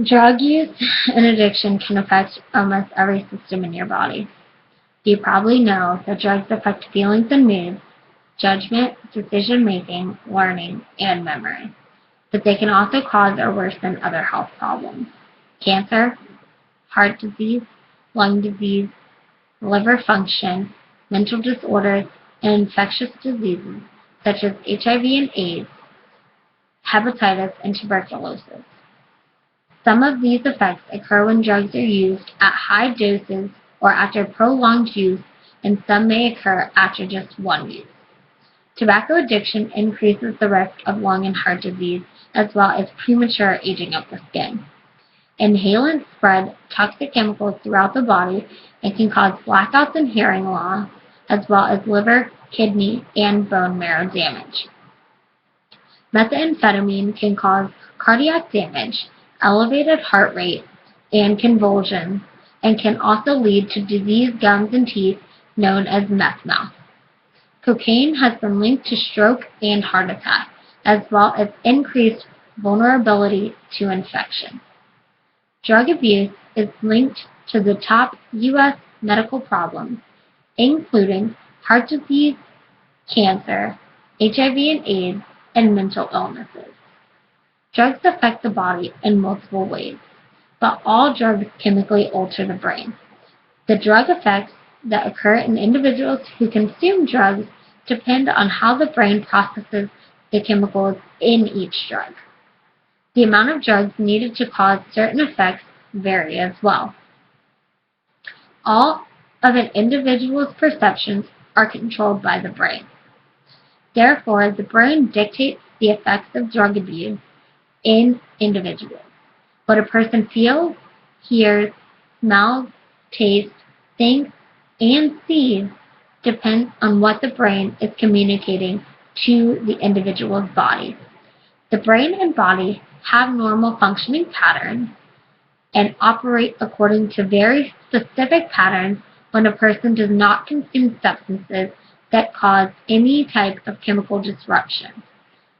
Drug use and addiction can affect almost every system in your body. You probably know that drugs affect feelings and moods, judgment, decision making, learning, and memory. But they can also cause or worsen other health problems. Cancer, heart disease, lung disease, liver function, mental disorders, and infectious diseases such as HIV and AIDS, hepatitis, and tuberculosis. Some of these effects occur when drugs are used at high doses or after prolonged use, and some may occur after just one use. Tobacco addiction increases the risk of lung and heart disease as well as premature aging of the skin. Inhalants spread toxic chemicals throughout the body and can cause blackouts and hearing loss, as well as liver, kidney, and bone marrow damage. Methamphetamine can cause cardiac damage, elevated heart rate, and convulsions, and can also lead to diseased gums and teeth known as meth mouth. Cocaine has been linked to stroke and heart attack, as well as increased vulnerability to infection. Drug abuse is linked to the top U.S. medical problems, including heart disease, cancer, HIV and AIDS, and mental illnesses. Drugs affect the body in multiple ways, but all drugs chemically alter the brain. The drug effects that occur in individuals who consume drugs depend on how the brain processes the chemicals in each drug. The amount of drugs needed to cause certain effects vary as well. All of an individual's perceptions are controlled by the brain. Therefore, the brain dictates the effects of drug abuse in individuals. What a person feels, hears, smells, tastes, thinks, and sees depends on what the brain is communicating to the individual's body. The brain and body have normal functioning patterns and operate according to very specific patterns when a person does not consume substances that cause any type of chemical disruption.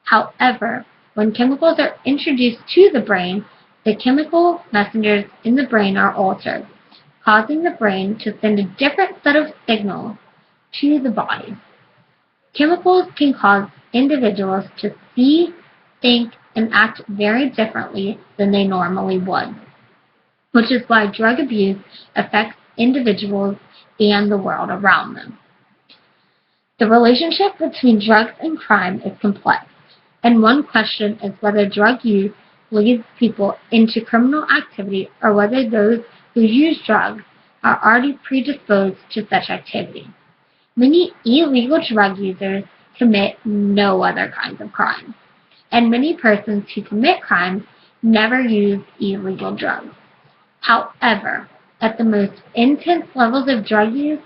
However, when chemicals are introduced to the brain, the chemical messengers in the brain are altered, causing the brain to send a different set of signals to the body. Chemicals can cause individuals to see, think, and act very differently than they normally would, which is why drug abuse affects individuals and the world around them. The relationship between drugs and crime is complex, and one question is whether drug use leads people into criminal activity or whether those who use drugs are already predisposed to such activity. Many illegal drug users commit no other kinds of crimes, and many persons who commit crimes never use illegal drugs. However, at the most intense levels of drug use,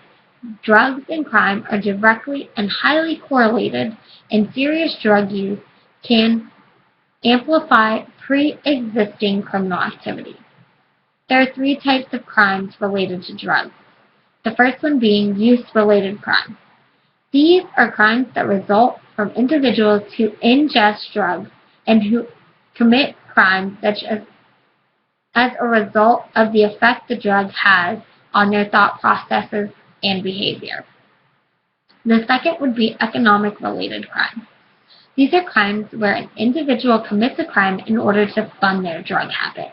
drugs and crime are directly and highly correlated, and serious drug use can amplify pre-existing criminal activity. There are three types of crimes related to drugs. The first one being use-related crimes. These are crimes that result from individuals who ingest drugs and who commit crimes such as a result of the effect the drug has on their thought processes and behavior. The second would be economic-related crimes. These are crimes where an individual commits a crime in order to fund their drug habit.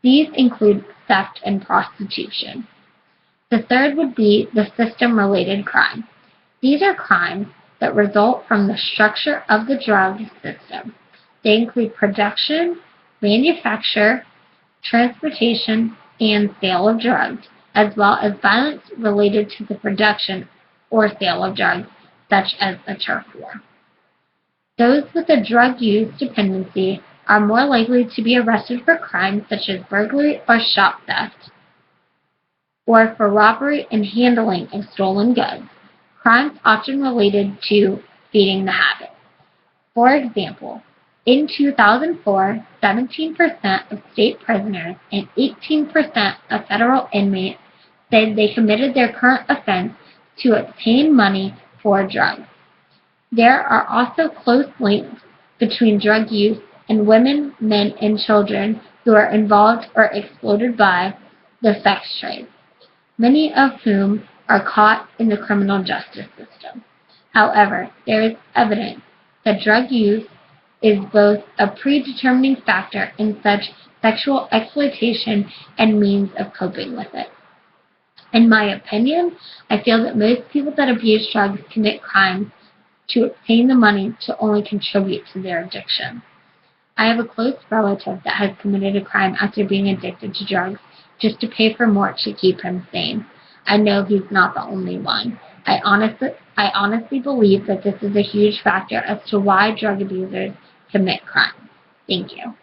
These include theft and prostitution. The third would be the system-related crime. These are crimes that result from the structure of the drug system. They include production, manufacture, transportation, and sale of drugs, as well as violence related to the production or sale of drugs, such as a turf war. Those with a drug use dependency are more likely to be arrested for crimes such as burglary or shop theft, or for robbery and handling of stolen goods, crimes often related to feeding the habit. For example, in 2004, 17% of state prisoners and 18% of federal inmates said they committed their current offense to obtain money for drugs. There are also close links between drug use and women, men, and children who are involved or exploited by the sex trade, many of whom are caught in the criminal justice system. However, there is evidence that drug use is both a predetermining factor in such sexual exploitation and means of coping with it. In my opinion, I feel that most people that abuse drugs commit crimes to obtain the money to only contribute to their addiction. I have a close relative that has committed a crime after being addicted to drugs just to pay for more to keep him sane. I know he's not the only one. I honestly believe that this is a huge factor as to why drug abusers commit crimes. Thank you.